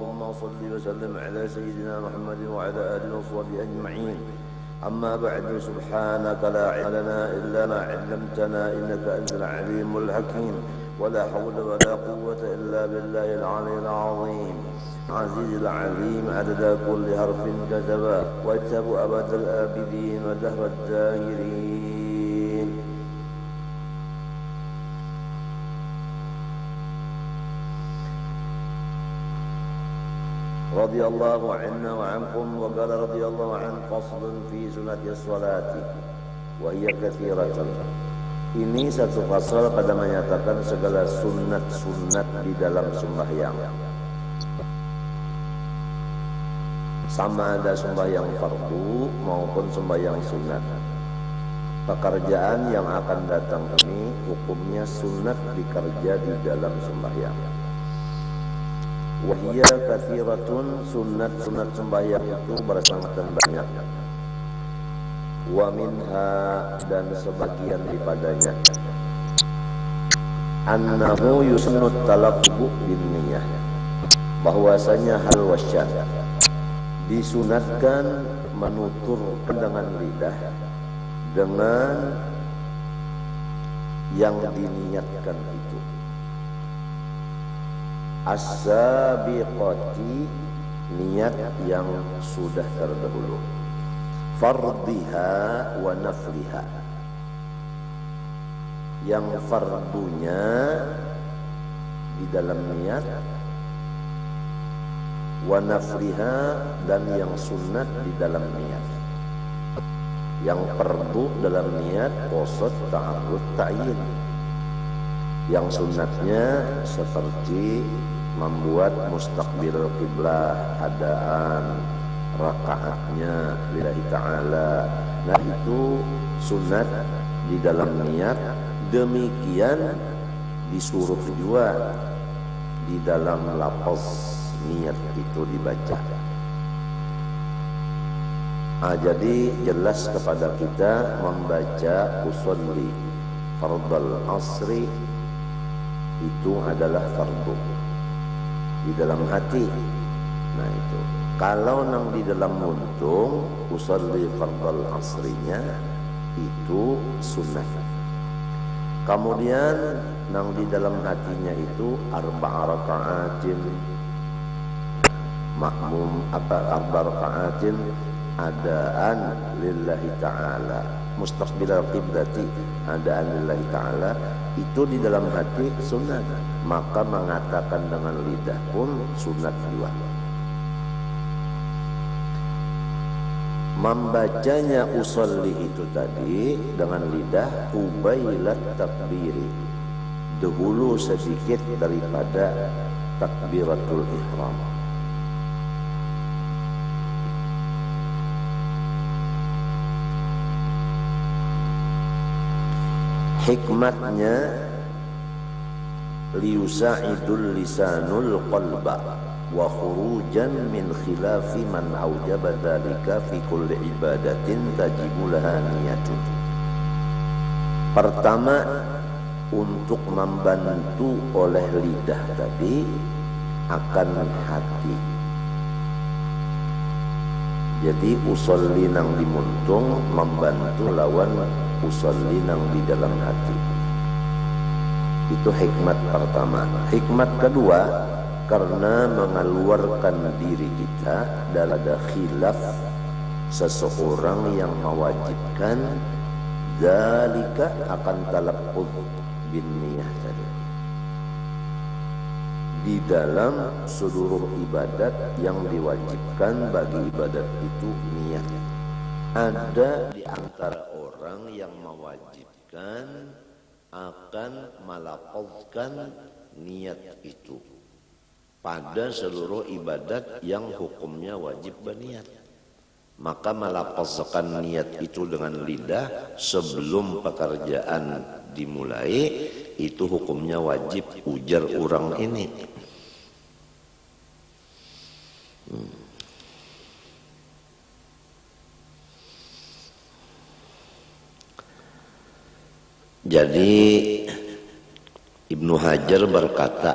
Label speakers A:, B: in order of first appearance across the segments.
A: اللهم صل وسلم على سيدنا محمد وعلى آله وصحبه أجمعين. أما بعد، سبحانك لا علم لنا إلا ما علمتنا إنك أنت العليم الحكيم، ولا حول ولا قوة إلا بالله العلي العظيم عزيز العليم. عدد كل حرف كتبا، واكتب أبد الآبدين ودهر الداهرين. رضي الله عنا وعنكم. وقال رضي الله عنه: فصل في سنة الصلاة وهي كثيرة. Ini satu fasal pada menyatakan segala sunat-sunat di dalam sembahyang, sama ada sembahyang fardu maupun sembahyang sunat. Pekerjaan yang akan datang ini hukumnya sunat dikerja di dalam sembahyang. Wahia kathiratun, sunat-sunat sembahyang itu bersangat banyak. Wa minha, dan sebagian daripadanya, annahu yusannut talaffuzu bin niyah, bahwasanya hal wasyan disunatkan menuturkan dengan lidah dengan yang diniatkan itu. As-sabiqati, niat yang sudah terdahulu. Fardiha wa nafliha, yang fardunya di dalam niat, wa nafliha, dan yang sunat di dalam niat. Yang fardu dalam niat qasad, ta'arrud, ta'yin. Yang sunatnya seperti membuat mustaqbil qiblah, adaan rakaatnya lillahi ta'ala. Nah, itu sunat di dalam niat. Demikian disuruh juga di dalam lafaz niat itu dibaca. Jadi jelas kepada kita membaca usolli fardal asri itu adalah fardu di dalam hati. Nah, itu kalau nang di dalam muntung usolli fardal asrinya itu sunnah. Kemudian nang di dalam hatinya itu arba'a raka'atin, makmum arba'a raka'atin adaan lillahi ta'ala, mustaqbilal qiblati adaan lillahi ta'ala, itu di dalam hati sunat. Maka mengatakan dengan lidah pun sunat juga. Membacanya usolli itu tadi dengan lidah ubailat takbiri, dahulu sedikit daripada takbiratul ihram. Hikmatnya liyusa'idul lisanul qalba wa khurujan min khilafi man aujaba dzalika fi kulli ibadatin tajibu laha niyatun. Pertama, untuk membantu oleh lidah tadi akan hati. Jadi usolli nang dimuntung membantu lawan usolli nang di dalam hati. Itu hikmat pertama. Hikmat kedua, karena mengeluarkan diri kita dari khilaf seseorang yang mewajibkan zalika akan talaffuz bin niyah tadi di dalam seluruh ibadat yang diwajibkan bagi ibadat itu niat. Ada di antara orang yang mewajibkan akan melafazkan niat itu pada seluruh ibadat yang hukumnya wajib berniat. Maka melafazkan niat itu dengan lidah sebelum pekerjaan dimulai itu hukumnya wajib, ujar orang ini. Jadi Ibnu Hajar berkata,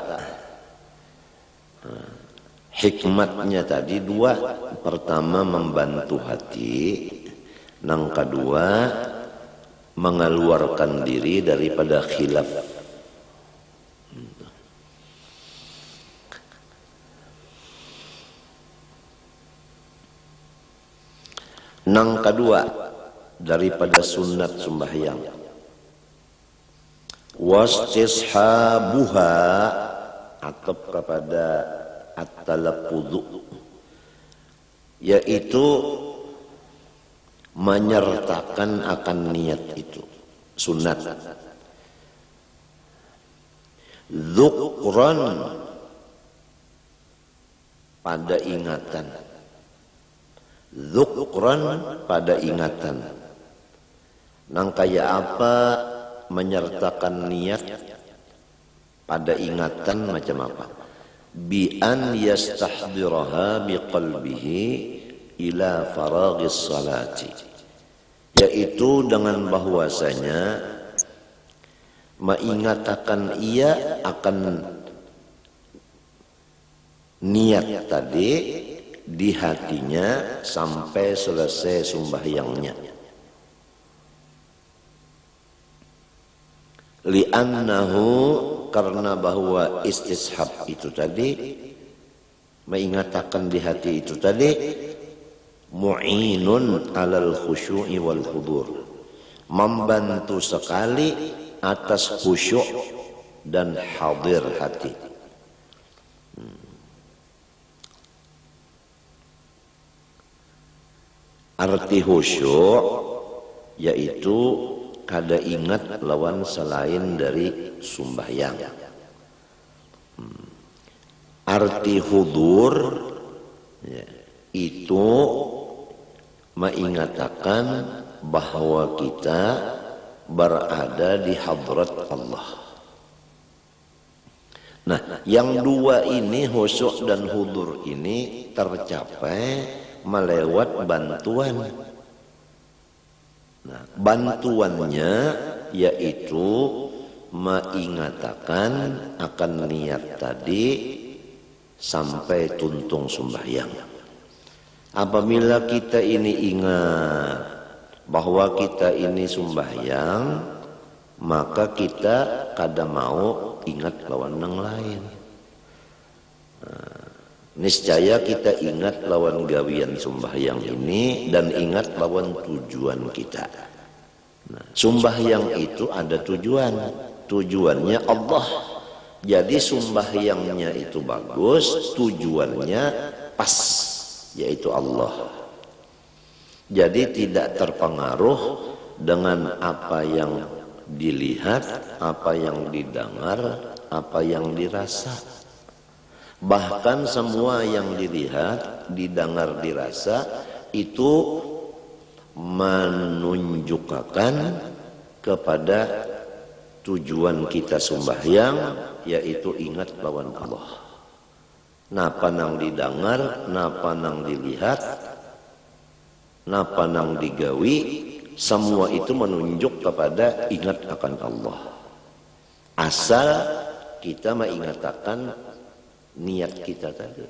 A: hikmatnya tadi dua. Pertama membantu hati, yang kedua mengeluarkan diri daripada khilaf. Yang kedua daripada sunat sembahyang, wastishabuha, atau kepada at-talaffudhu, yaitu menyertakan akan niat itu sunat. Dzukran, pada ingatan. Dzukran, pada ingatan. Nang kaya apa menyertakan niat pada ingatan macam apa? Bi an yastahdiraha biqalbihi ila faraghis salati, yaitu dengan bahwasanya mengingatkan ia akan niat tadi di hatinya sampai selesai sembahyangnya. Li'annahu, karena bahwa istishab itu tadi, mengingatkan di hati itu tadi, mu'inun alal khusyu'i wal hudur, membantu sekali atas khusyuk dan hadir hati. Arti khusyuk yaitu kada ingat lawan selain dari sembahyang. Arti hudur ya, itu mengingatkan bahwa kita berada di hadrat Allah. Nah, yang dua ini, khusyuk dan hudur ini tercapai melewat bantuan. Nah, bantuannya yaitu mengingatkan akan niat tadi sampai tuntung sembahyang. Apabila kita ini ingat bahwa kita ini sembahyang, maka kita kada mau ingat lawan yang lain. Nah, niscaya kita ingat lawan gawian sembahyang ini dan ingat lawan tujuan kita. Nah, sembahyang itu ada tujuan, tujuannya Allah. Jadi sembahyangnya itu bagus, tujuannya pas, yaitu Allah. Jadi tidak terpengaruh dengan apa yang dilihat, apa yang didengar, apa yang dirasa. Bahkan semua yang dilihat, didengar, dirasa itu menunjukkan kepada tujuan kita sembahyang, yaitu ingat lawan Allah. Napa nang didengar, napa nang dilihat, napa nang digawi, semua itu menunjuk kepada ingat akan Allah. Asal kita mengingatkan niat kita tadi.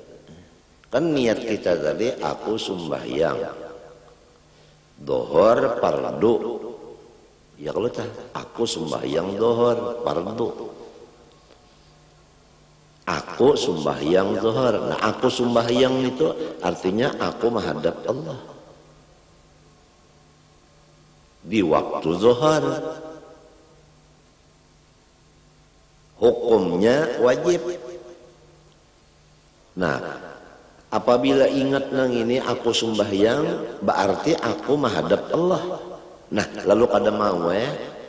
A: Kan niat kita tadi, aku sembahyang dohor pardu. Ya kalau aku sembahyang dohor pardu. Aku sembahyang zuhur. Nah, aku sembahyang itu artinya aku menghadap Allah di waktu zuhur. Hukumnya wajib. Nah, apabila ingat nang ini aku sembahyang, berarti aku menghadap Allah. Nah, lalu kada mau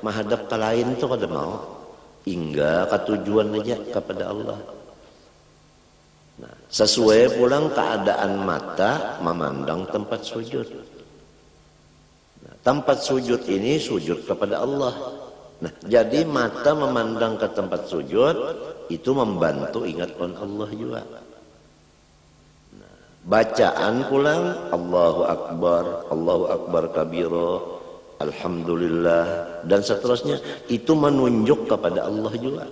A: menghadap ke lain itu kada mau. Hingga ketujuan aja kepada Allah. Nah, sesuai pulang keadaan mata memandang tempat sujud. Nah, tempat sujud ini sujud kepada Allah. Nah, jadi mata memandang ke tempat sujud itu membantu ingat on Allah juga. Nah, bacaan pulang Allahu Akbar kabiro, alhamdulillah dan seterusnya itu menunjuk kepada Allah juga.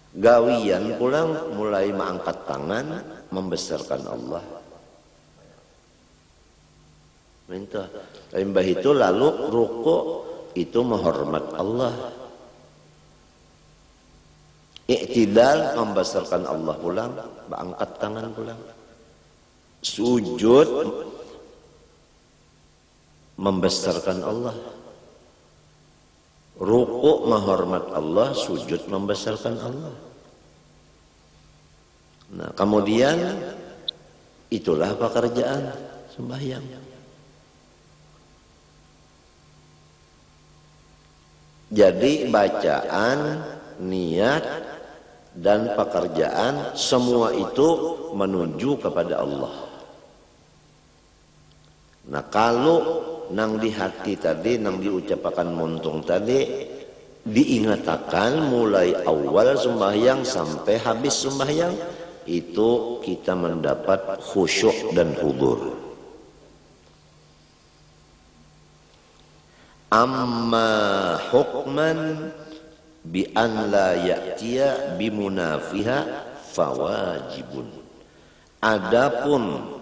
A: Gawian pulang mulai mengangkat tangan membesarkan Allah. Minta. Limbah itu lalu ruku itu menghormat Allah. Iktidal membesarkan Allah pulang, mengangkat tangan pulang. Sujud membesarkan Allah. Ruku menghormat Allah, sujud membesarkan Allah. Nah, kemudian itulah pekerjaan sembahyang. Jadi bacaan, niat, dan pekerjaan semua itu menuju kepada Allah. Nah, kalau nang di hati tadi, nang diucapkan muntung tadi, diingatakan mulai awal sembahyang sampai habis sembahyang, itu kita mendapat khusyuk dan hudur. Amma hukman bi an la ya'tiya bimunafiha fawajibun. Adapun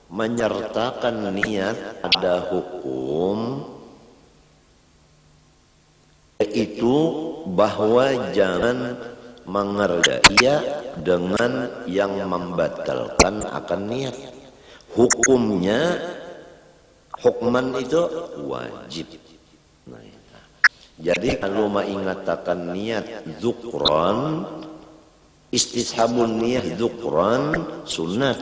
A: menyertakan niat ada hukum, yaitu bahwa jangan mengerjai dengan yang membatalkan akan niat. Hukumnya, hukman itu wajib. Nah, jadi kalau mengatakan niat dzukran, istishabun niyah dzukran sunat.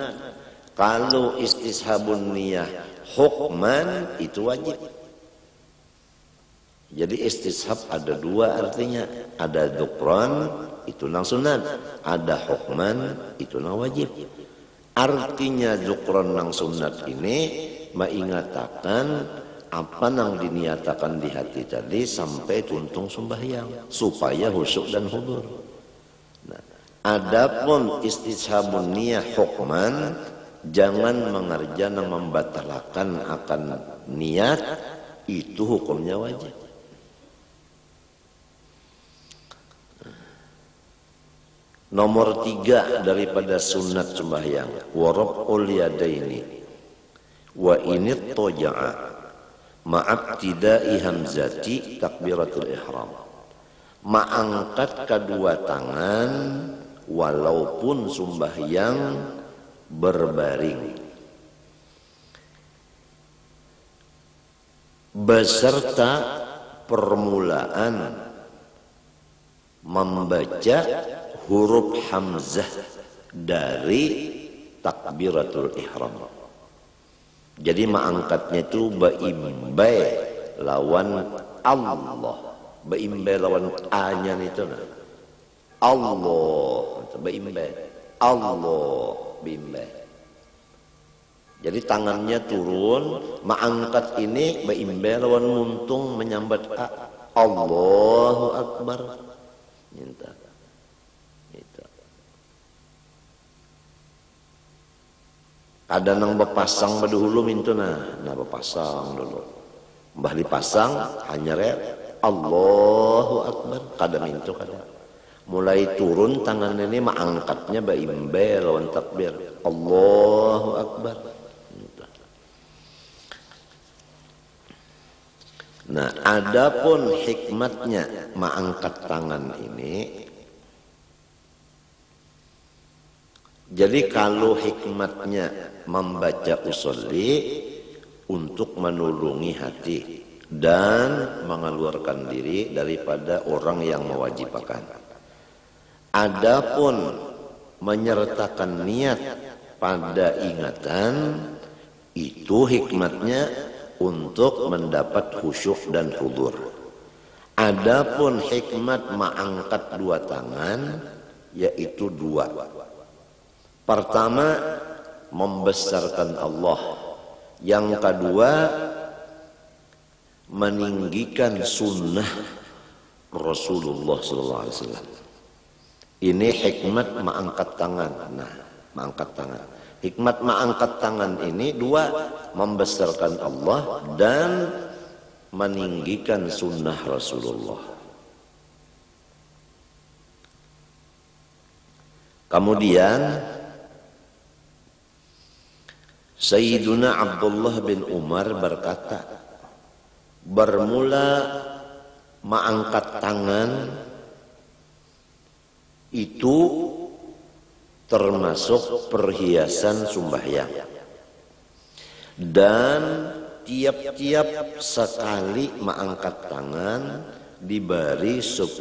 A: Kalau istishabun niyah hukman itu wajib. Jadi istishab ada dua artinya, ada dzukran itu nang sunat, ada hukman itu nang wajib. Artinya dzukran nang sunat ini mengatakan apa nang diniatakan di hati tadi sampai tuntung sembahyang supaya khusyuk dan hudur. Nah, adapun istishabun niyah hukman, jangan mengerja yang membatalkan akan niat, itu hukumnya wajib. Nomor 3 daripada sunat sembahyang, warabul yadaini wa init toja'a ma'abtidai hamzati takbiratul ihram. Mengangkat kedua tangan walaupun sembahyang berbaring, beserta permulaan membaca huruf hamzah dari takbiratul ihram. Jadi mengangkatnya itu baimbai lawan Allah, baimbai lawan A-nya itu Allah, baimbai Allah, baimbai. Jadi tangannya turun, mengangkat ini baimbai lawan muntung menyambat A, Allahu Akbar. Minta. Ada nang bepasang pada hulu mintu nah bepasang dulu. Mbah dipasang hanya Allahu Akbar, kada mintu kada. Mulai turun tangan ini mengangkatnya baimbe lawan takbir. Allahu Akbar. Nah, adapun hikmatnya mengangkat tangan ini, jadi kalau hikmatnya membaca usolli untuk menulungi hati dan mengeluarkan diri daripada orang yang mewajibkan. Adapun menyertakan niat pada ingatan, itu hikmatnya untuk mendapat khusyuk dan hudur. Adapun hikmat mengangkat dua tangan, yaitu dua. Pertama, membesarkan Allah. Yang kedua, meninggikan sunnah Rasulullah SAW. Ini hikmat mengangkat tangan. Nah, mengangkat tangan. Hikmat mengangkat tangan ini dua, membesarkan Allah dan meninggikan sunnah Rasulullah. Kemudian Sayyiduna Abdullah bin Umar berkata, bermula mengangkat tangan itu termasuk perhiasan sembahyang, dan tiap-tiap sekali mengangkat tangan diberi 10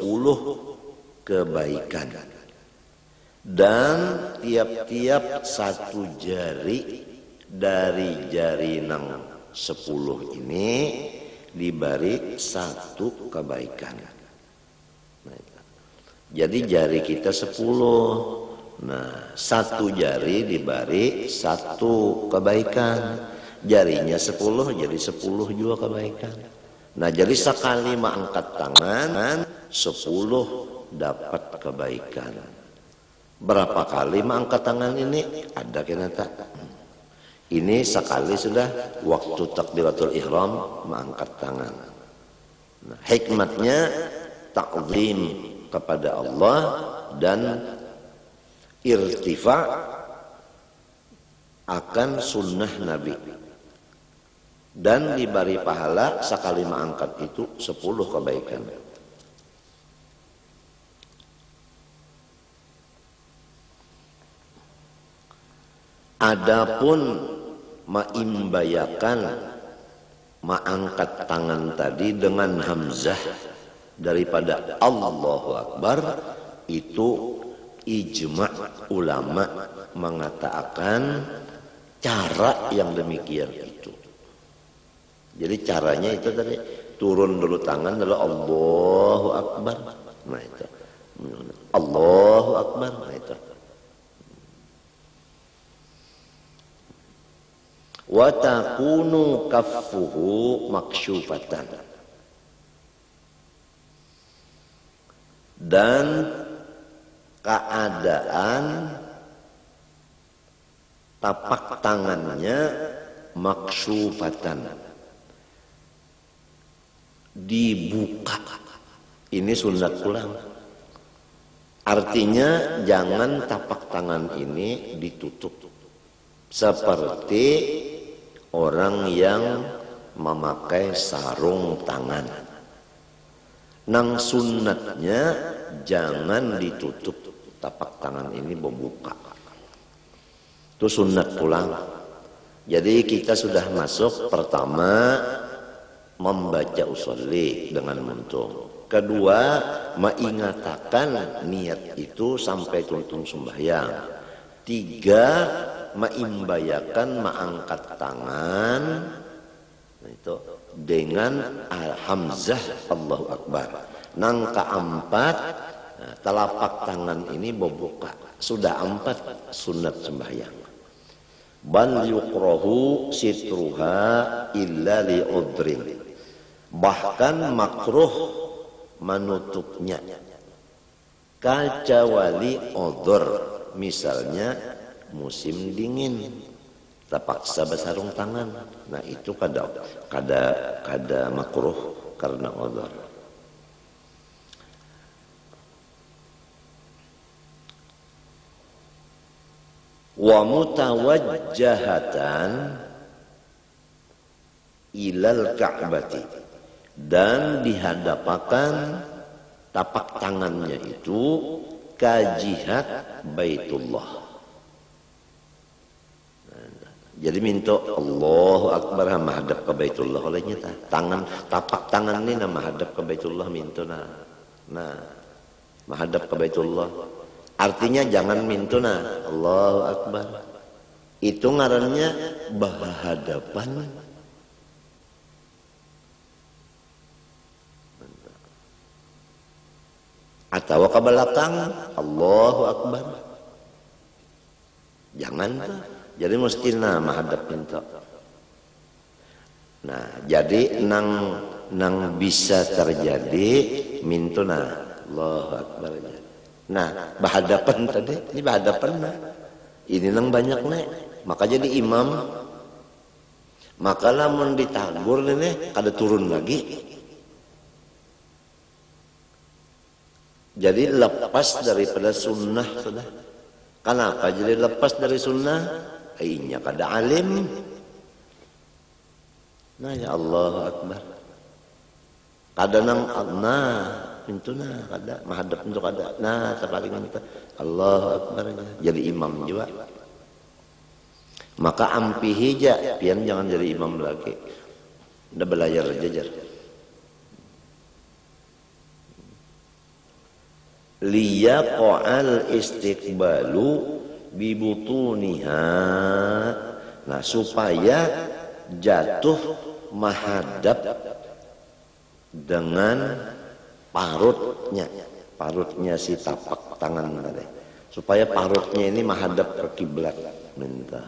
A: kebaikan, dan tiap-tiap satu jari dari jari nang 10 ini diberi 1 kebaikan. Jadi jari kita 10. Nah, 1 jari diberi 1 kebaikan. Jarinya 10 jadi 10 juga kebaikan. Nah, jadi sekali mengangkat tangan 10 dapat kebaikan. Berapa kali mengangkat tangan ini? Ada kena tak? Ini sekali sudah waktu takbiratul ihram mengangkat tangan. Nah, hikmatnya takzim kepada Allah dan irtifa akan sunnah Nabi, dan diberi pahala sekali mengangkat itu 10 kebaikan. Adapun maimbayakan mengangkat tangan tadi dengan hamzah daripada Allahu Akbar, itu ijma' ulama mengatakan cara yang demikian itu. Jadi caranya itu tadi turun dulu tangan lalu Allahu Akbar. Nah itu. Allahu Akbar. Nah itu. Wa takunu kaffuhu maksyufatan, dan keadaan tapak tangannya maksyufatan, dibuka. Ini sunat pulang. Artinya jangan tapak tangan ini ditutup seperti orang yang memakai sarung tangan. Nang sunnatnya jangan ditutup tapak tangan ini, membuka. Itu sunnat pulang. Jadi kita sudah masuk pertama membaca usolli dengan muntung. Kedua, mengingatakan niat itu sampai tuntung sembahyang. 3, maimbayakan mengangkat tangan itu dengan hamzah Allahu Akbar. Nang keempat, telapak tangan ini membuka. Sudah 4 sunat sembahyang. Bal yukrahu sitruha illa li udrin. Bahkan makruh menutupnya kecuali udhur, misalnya musim dingin terpaksa bersarung tangan. Nah itu kada makruh karena udhur. Wa mutawajjahatan ilal ka'bati, dan dihadapkan tapak tangannya itu ke jihad Baitullah. Jadi minta Allahu Akbar menghadap ke Baitullah olehnya tangan tapak tangan ini menghadap ke Baitullah minta nah menghadap ke Baitullah. Artinya jangan minta Allahu Akbar. Itu ngarannya berhadapan. Atau ke belakang Allahu Akbar. Jangan jadi mesti menghadap minta. Nah, jadi nang bisa terjadi minta Allahu Akbar. Nah, berhadapan tadi, ini berhadapan ini nang banyak maka jadi imam. Maka lamun ditagur kada turun lagi. Jadi lepas daripada sunnah sudah. Kenapa jadi lepas dari sunnah? Ainya kada alim. Nah ya Allah Akbar. Kada nang pintuna kada mahadap untuk kada. Nah terpaling kita Allah Akbar jadi imam juga. Maka ampihi ja, pian jangan jadi imam lagi. Udah belajar jajar. Liyaqa'al istiqbalu bibutuniha. Nah supaya jatuh menghadap dengan parutnya si tapak tangan tadi, supaya parutnya ini menghadap ke kiblat. Minta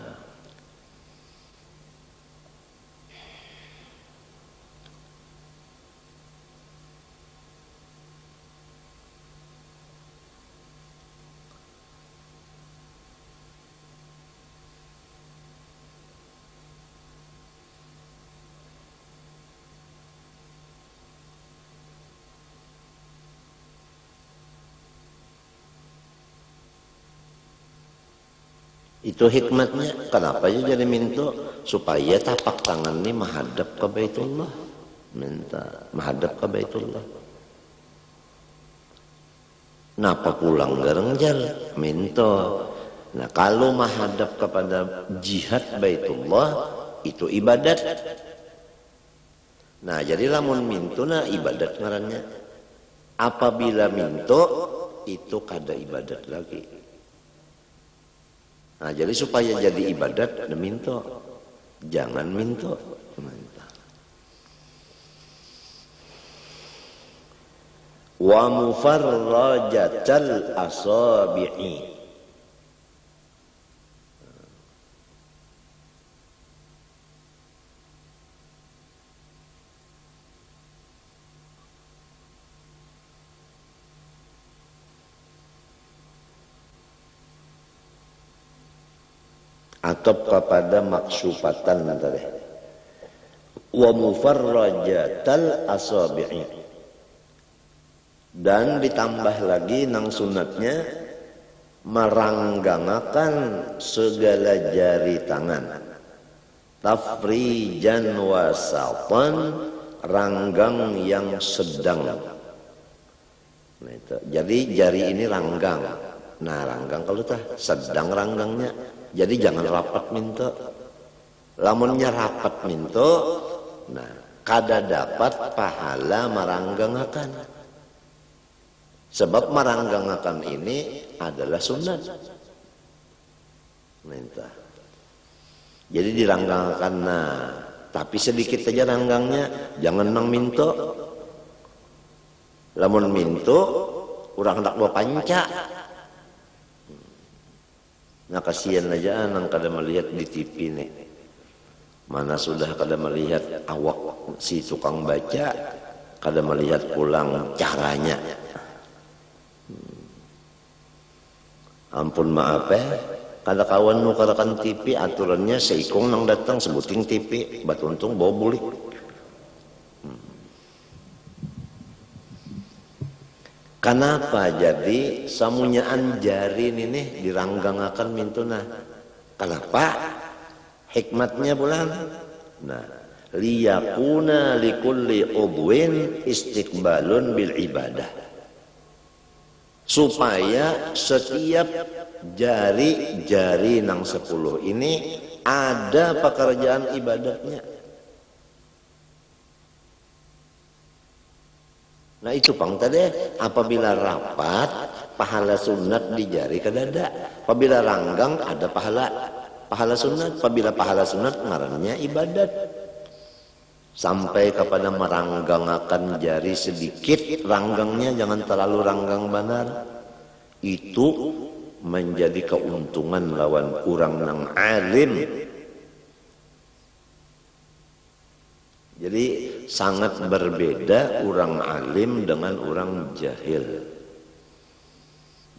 A: itu hikmatnya. Kenapa ya jadi minta? Supaya tapak tangan ini menghadap ke Baitullah. Minta menghadap ke Baitullah. Napa pulang garengjar? Minta. Nah kalau menghadap kepada jihad Baitullah itu ibadat. Nah jadi lamun minto nah ibadat ngarannya. Apabila minto itu kada ibadat lagi. Nah, jadi supaya jadi ibadat, minto, jangan minto. Wa mufarrajatal asabi'i. Atau kepada maksufatan tadi. Wa mufarrajatal asabi'i. Dan ditambah lagi nang sunatnya meranggangakan segala jari tangan. Tafrijan wasatan, ranggang yang sedang. Nah, itu. Jadi jari ini ranggang. Nah ranggang kalau tah sedang ranggangnya. Jadi jangan rapat minta. Lamunnya rapat minta, nah kada dapat pahala meranggangakan. Sebab meranggangakan ini adalah sunat. Minta. Jadi diranggangakan. Nah, tapi sedikit aja ranggangnya, jangan nang minta. Lamun minta, urang hendak bawa panca. Nah kasihan aja nang kada melihat di TV nih. Mana sudah kada melihat awak si tukang baca, kada melihat pulang caranya. Ampun maaf kada kawan nu karakan TV aturannya seikong nang datang sebuting TV, bat untung bawa bulik. Kenapa jadi samunyaan jari ini diranggangakan mintuna? Kenapa? Hikmatnya bulan. Nah, liyakuna likulli udwin istiqbalun bil ibadah. Supaya setiap jari-jari nang 10 ini ada pekerjaan ibadatnya. Nah itu pang tadi apabila rapat pahala sunat di jari kadada. Apabila ranggang ada pahala sunat. Apabila pahala sunat ngarannya ibadat. Sampai kepada meranggangakan jari sedikit, ranggangnya jangan terlalu ranggang benar. Itu menjadi keuntungan lawan orang nang alim. Jadi sangat berbeda orang alim dengan orang jahil.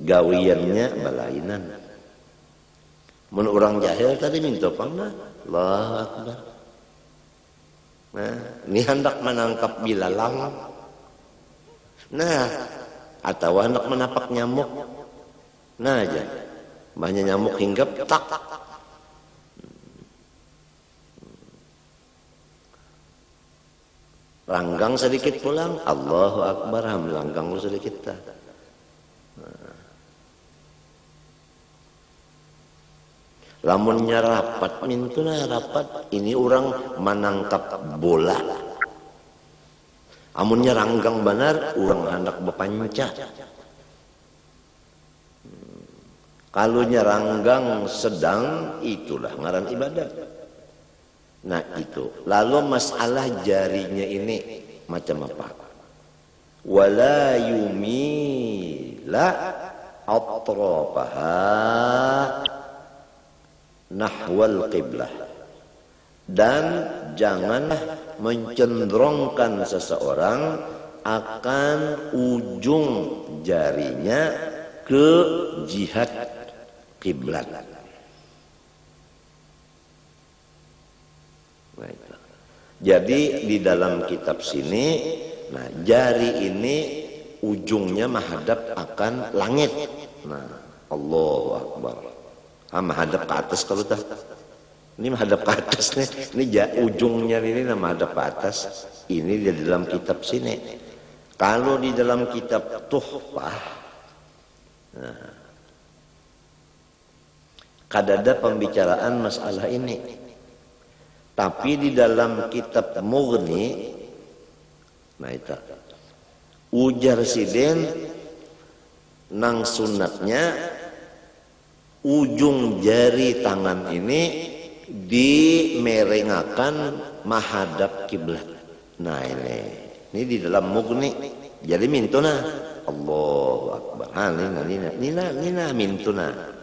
A: Gawiannya balainan. Mun orang jahil tadi minta pangna, Allahu Akbar. Nah, ini hendak menangkap bilalang. Nah, atau hendak menapak nyamuk. Nah aja. banyak nyamuk hinggap tak. Langgang sedikit pulang, Allahu Akbar, langgang lu sedikit dah. Lamunnya rapat, mintuna rapat, ini orang menangkap bola. Amunnya ranggang benar, orang hendak bepanca. Kalau nyeranggang sedang, itulah ngaran ibadah. Nah itu. Lalu masalah jarinya ini macam apa? Wala yumila atrafaha nahwal qiblah, dan janganlah mencenderungkan seseorang akan ujung jarinya ke jihad kiblat. Jadi di dalam kitab sini, nah jari ini ujungnya menghadap akan langit. Nah, Allahu Akbar. Menghadap ke atas kalau dah. Ini menghadap ke atas nih. Ini ujungnya ini menghadap ke atas. Ini di dalam kitab sini. Kalau di dalam kitab Tuhfah, nah, kadada pembicaraan masalah ini. Tapi di dalam kitab Mughni, nah itu ujar siden nang sunatnya ujung jari tangan ini dimerengakan menghadap kiblat. Nah ini di dalam Mughni. Jadi mintuna Allahu Akbar. Nina mintuna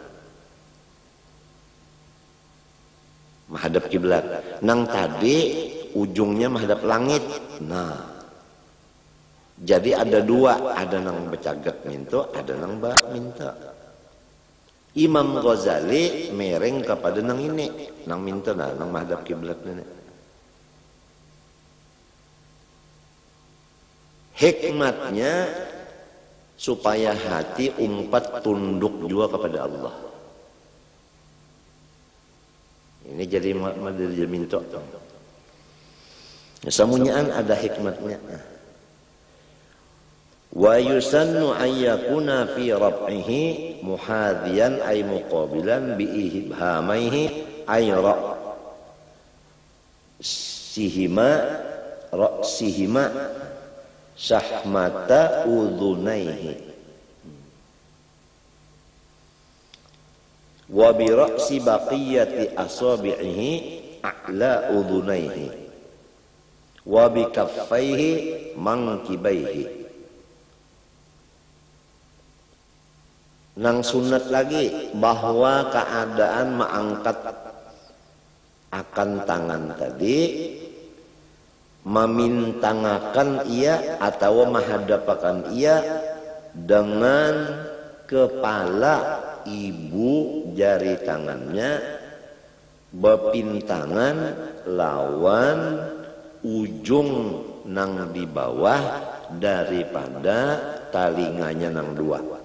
A: menghadap kiblat. Nang tadi ujungnya menghadap langit. Nah, jadi ada dua, ada nang becagak minto, ada nang minta. Imam Ghazali mereng kepada nang ini, nang minta nang menghadap kiblat ini. Hikmatnya supaya hati umpat tunduk juga kepada Allah. Ini jadi madiri minta. Semuanya ada hikmatnya. Wa yusannu ayyakuna fi rab'ihi muhadiyan ay muqabilan bi ibhamaihi ay ra'sihima syahmata udhunaihi wa bi ra'si baqiyati asabi'ihi a'la udhunaihi wa bi kaffaihi mankibaihi. Nang sunat lagi bahwa keadaan mengangkat akan tangan tadi memintangakan ia atau menghadapakan ia dengan kepala ibu jari tangannya bepintangan lawan ujung nang di bawah daripada talinganya nang dua.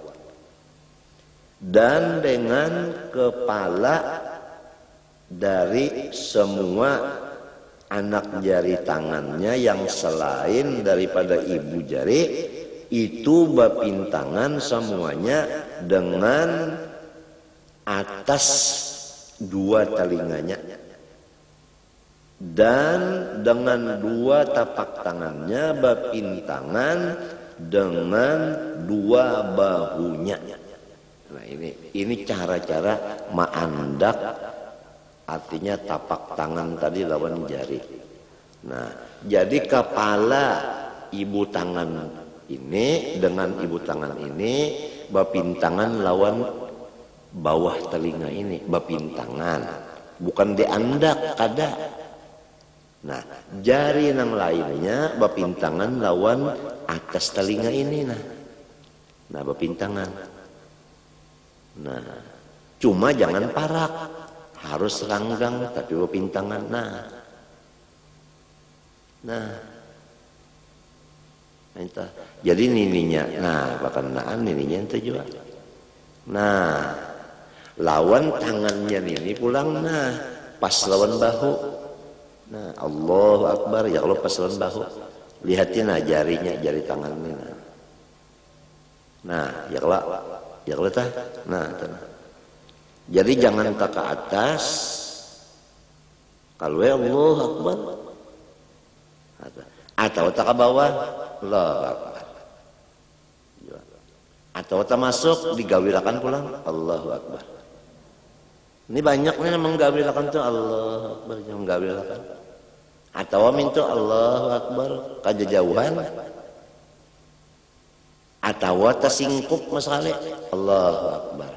A: Dan dengan kepala dari semua anak jari tangannya yang selain daripada ibu jari itu bepintangan semuanya dengan atas dua telinganya dan dengan dua tapak tangannya bepintangan dengan dua bahunya. Nah ini cara-cara ma'andak, artinya tapak tangan tadi lawan jari. Nah jadi kepala ibu tangan ini dengan ibu tangan ini bepintangan lawan bawah telinga ini, bepintangan bukan diandak kada. Nah jari yang lainnya bepintangan lawan atas telinga ini. Nah bepintangan. Nah, cuma jangan parak, harus ranggang tapi bepintangan. Nah, itu. Jadi nininya, nah bahkan nininya itu juga. Nah, lawan tangannya ini pulang, nah pas lawan bahu, nah Allahu Akbar, ya Allah pas lawan bahu, lihatin nah jarinya, jari tangannya, nah ya Allah tah, nah jadi jangan tak ke atas, kalau ya Allahu Akbar, atau tak ke bawah, Allahu Akbar, atau tak masuk digawilakan pulang, Allahu Akbar. Ini banyak nih yang menggawilakan tuh Allahu Akbar, yang menggawilakan. Atau minta Allahu Akbar kajauhan. Atau tersingkup masalah Allahu Akbar.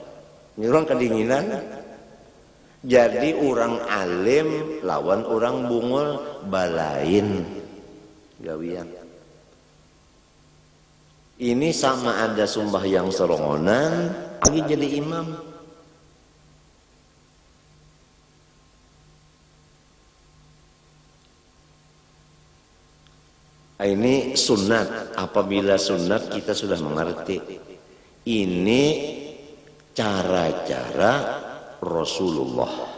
A: Ini orang kedinginan. Jadi orang alim lawan orang bungul balain gawian. Ini sama ada sembahyang serongonan lagi jadi imam. Ini sunat. Apabila sunat kita sudah mengerti. Ini cara-cara Rasulullah.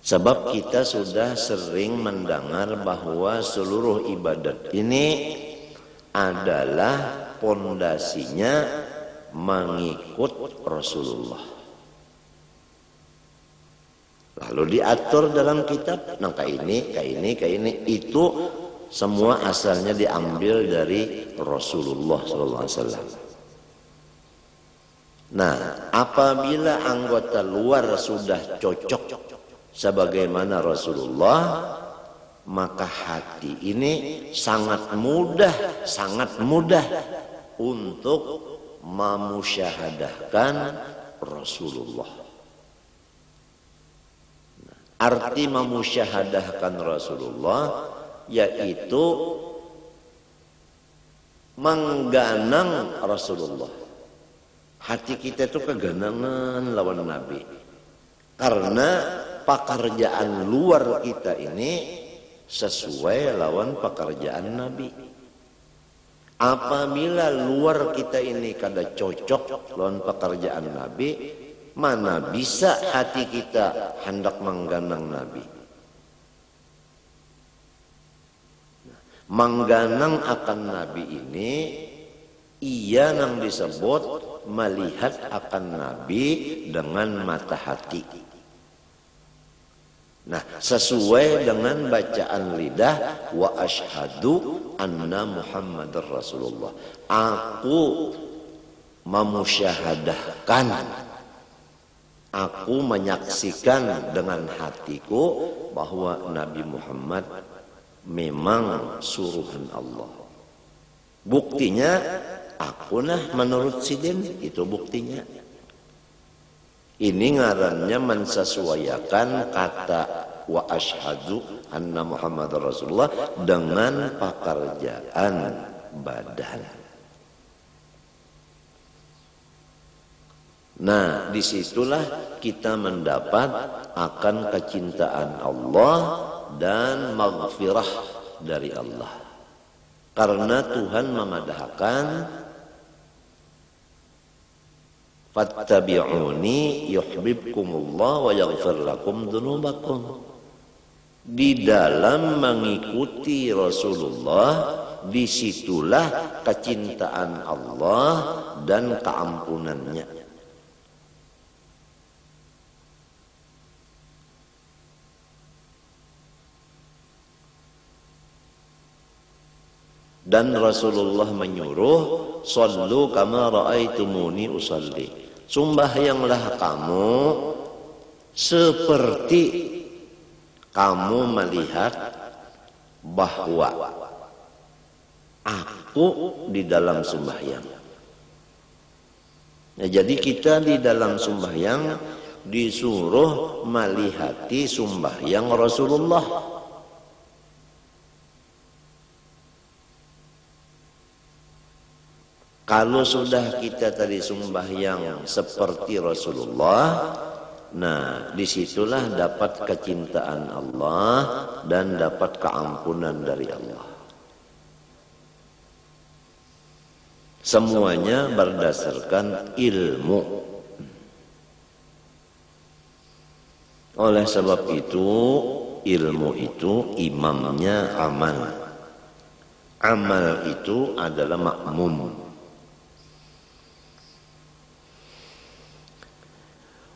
A: Sebab kita sudah sering mendengar bahwa seluruh ibadat ini adalah pondasinya mengikut Rasulullah. Lalu diatur dalam kitab, nah kayak ini, itu semua asalnya diambil dari Rasulullah SAW. Nah, apabila anggota luar sudah cocok sebagaimana Rasulullah, maka hati ini sangat mudah untuk memusyahadahkan Rasulullah. Arti memusyahadahkan Rasulullah yaitu mengganang Rasulullah. Hati kita itu keganangan lawan Nabi. Karena pekerjaan luar kita ini sesuai lawan pekerjaan Nabi. Apabila luar kita ini kada cocok lawan pekerjaan Nabi, mana bisa hati kita hendak mengganang Nabi. Mengganang akan Nabi ini ia yang disebut melihat akan Nabi dengan mata hati. Nah, sesuai dengan bacaan lidah, wa asyhadu anna Muhammadar Rasulullah. Aku memusyahadahkan, aku menyaksikan dengan hatiku bahwa Nabi Muhammad memang suruhan Allah. Buktinya aku menurut sidin, itu buktinya. Ini ngarannya mensesuaikan kata wa asyhadu anna Muhammadar Rasulullah dengan pekerjaan badan. Nah, disitulah kita mendapat akan kecintaan Allah dan maghfirah dari Allah. Karena Tuhan memadahkan fattabi'uni yuhibbukumullah wa yaghfir lakum dzunubakum. Di dalam mengikuti Rasulullah, disitulah kecintaan Allah dan keampunannya. Dan Rasulullah menyuruh, sallu kama ra'aitumuni usalli. Sembahyanglah kamu seperti kamu melihat bahwa aku di dalam sembahyang. Nah, jadi kita di dalam sembahyang disuruh melihati sembahyang Rasulullah. Kalau sudah kita tadi sembahyang seperti Rasulullah, nah disitulah dapat kecintaan Allah dan dapat keampunan dari Allah. Semuanya berdasarkan ilmu. Oleh sebab itu ilmu itu imamnya amal. Amal itu adalah makmum.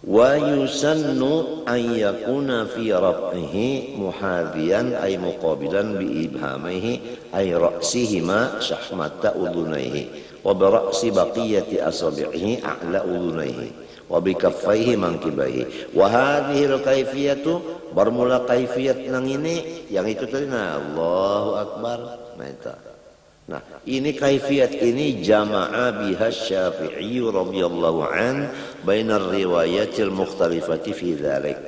A: Wa yusannu an yakuna fi raf'ihi muhadiyan ay muqabilan bi ibhamihi ay ra'sihima syahmata udunaihi wa bi ra'si baqiyati asabi'ihi a'la udunaihi wa bi kaffaihi mankibaihi wa hadhihi al-kaifiyatu bermula kaifiyat nang ini yang itu tadi Allahu akbar. Nah, ini kaifiyat ini jama'a biha Syafi'i radhiyallahu an bainar riwayatil mukhtalifati fi dzalik.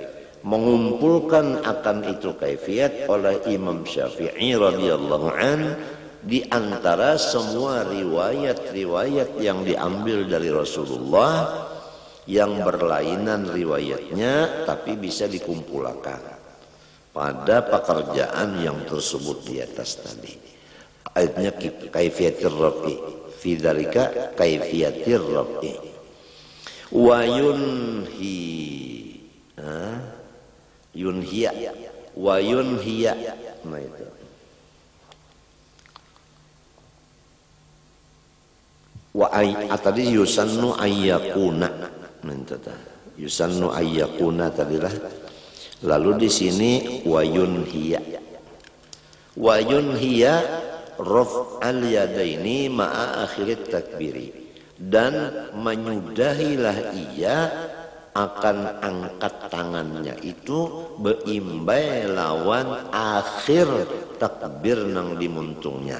A: Mengumpulkan akan itu kaifiyat oleh Imam Syafi'i radhiyallahu an di antara semua riwayat-riwayat yang diambil dari Rasulullah yang berlainan riwayatnya tapi bisa dikumpulkan pada pekerjaan yang tersebut di atas tadi. Ayatnya kaifiyatir rafi fi dzalika kaifiyatir rafi wa yunhiya wa yunhiya. Nah itu wa tadi yusannu ayyakuna yusannu ayyakuna tadilah. Lalu di sini wa yunhiya raf'al yadaini ma'a akhirit takbiri, dan menyudahilah ia akan angkat tangannya itu beimbai lawan akhir takbir nang dimuntungnya.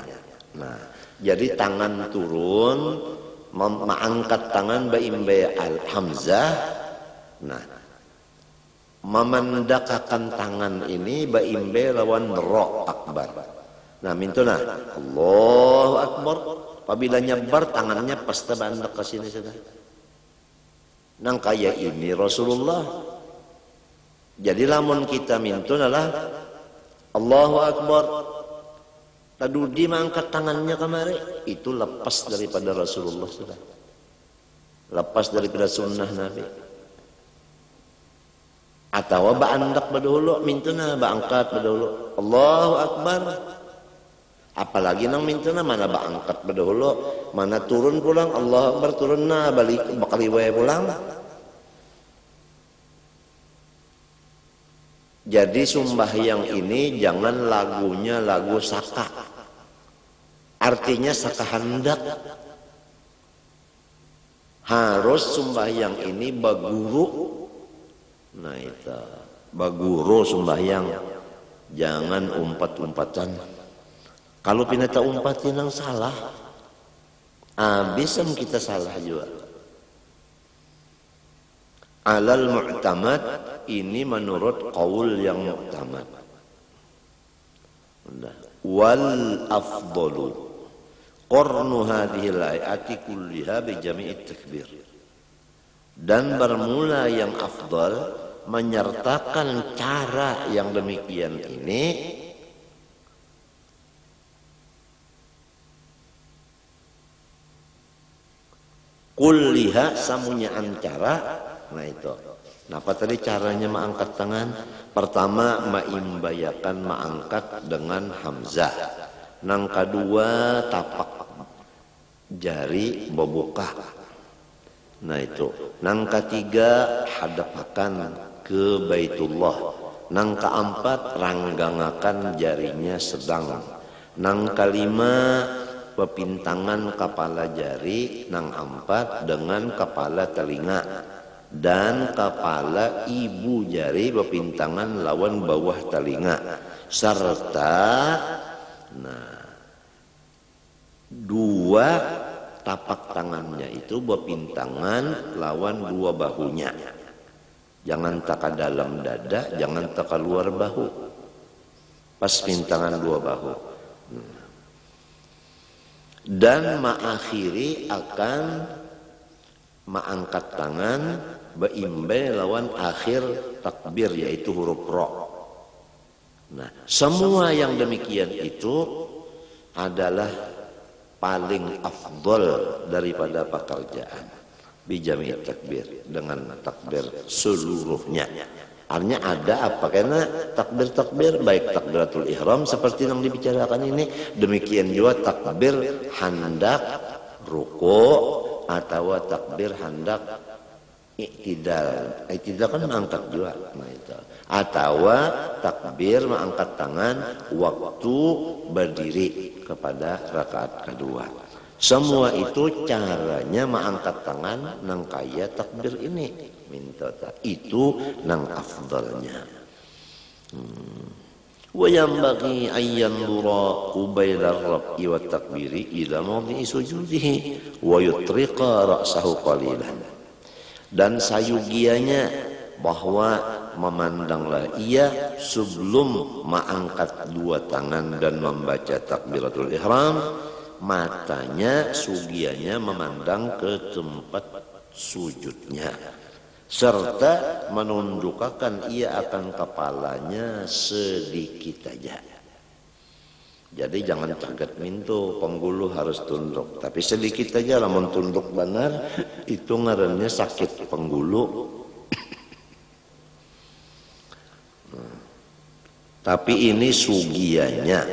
A: Nah, jadi tangan turun mengangkat tangan beimbai al-hamzah. Nah, memandakakan tangan ini beimbai lawan ro akbar. Nah, mintuna Allahu akbar. Apabila nyebar tangannya pasti bandak ke sini sudah. Nang kaya ini Rasulullah. Jadi lamun kita mintuna lah Allahu akbar. Tadudi mangkat tangannya kemari, itu lepas daripada Rasulullah sudah. Lepas daripada sunnah Nabi. Atau ba'andak badahulu mintuna ba'angkat badahulu Allahu akbar. Apalagi nang mintuna mana angkat berdahulu, mana turun pulang Allah Akbar turun na balik bakal wae pulang. Jadi sembahyang ini jangan lagunya lagu saka. Artinya saka hendak. Harus sembahyang ini baguru. Nah itu baguru sembahyang. Jangan umpat-umpatan. Kalau pinata umpatin yang salah, bisa kita salah juga. Alal mu'tamad ini menurut qaul yang mu'tamad. Wal afdalu qarnu hadhil ayati kulliha bi jami'it takbir. Dan bermula yang afdal menyertakan cara yang demikian ini kulliha samunya ancara. Nah itu. Nah apa tadi caranya mengangkat tangan? Pertama maimbayakan mengangkat dengan hamzah. Nang kedua tapak jari membuka. Nah itu. Nang ketiga hadapakan ke Baitullah. Nang keempat ranggangakan jarinya sedang. Nang kelima pepintangan kepala jari, nang empat dengan kepala telinga dan kepala ibu jari pepintangan lawan bawah telinga serta dua tapak tangannya itu pepintangan lawan dua bahunya. Jangan taka dalam dada, jangan taka luar bahu. Pas pintangan dua bahu. Dan mengakhiri akan mengangkat tangan beimbai lawan akhir takbir yaitu huruf ro. Nah, semua yang demikian itu adalah paling afdol daripada pekerjaan bijami takbir dengan takbir seluruhnya. Artinya ada apa? Karena takbir-takbir baik takbiratul ihram seperti yang dibicarakan ini, demikian juga takbir hendak ruku atau takbir hendak iktidal. Iktidal kan mengangkat juga, nah itu. Atau takbir mengangkat tangan waktu berdiri kepada rakaat kedua. Semua itu caranya mengangkat tangan nang kaya takbir ini. Minta itu nang afdalnya. Wa yanbaghi an yanzura qabaila ar-rab'i wa takbiri ila mawdi'i sujudihi wa yutriqa ra'sahu qalilan. Dan sayugianya bahwa memandanglah ia sebelum mengangkat dua tangan dan membaca takbiratul ihram, matanya sugianya memandang ke tempat sujudnya, serta menundukkan ia akan kepalanya sedikit aja. Jadi jangan kaget mintu, penggulu harus tunduk, tapi sedikit aja lah. Tunduk benar itu ngarannya sakit penggulu. Tapi ini sugianya,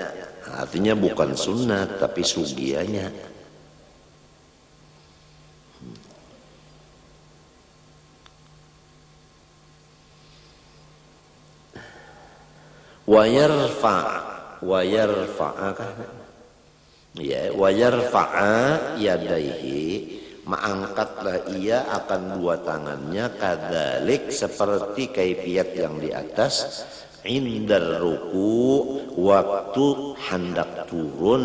A: artinya bukan sunat tapi sugianya. Wa yarfa'a yadaihi, mengangkatlah ia akan dua tangannya, kadzalik seperti kaifiat yang di atas, indar ruku, waktu hendak turun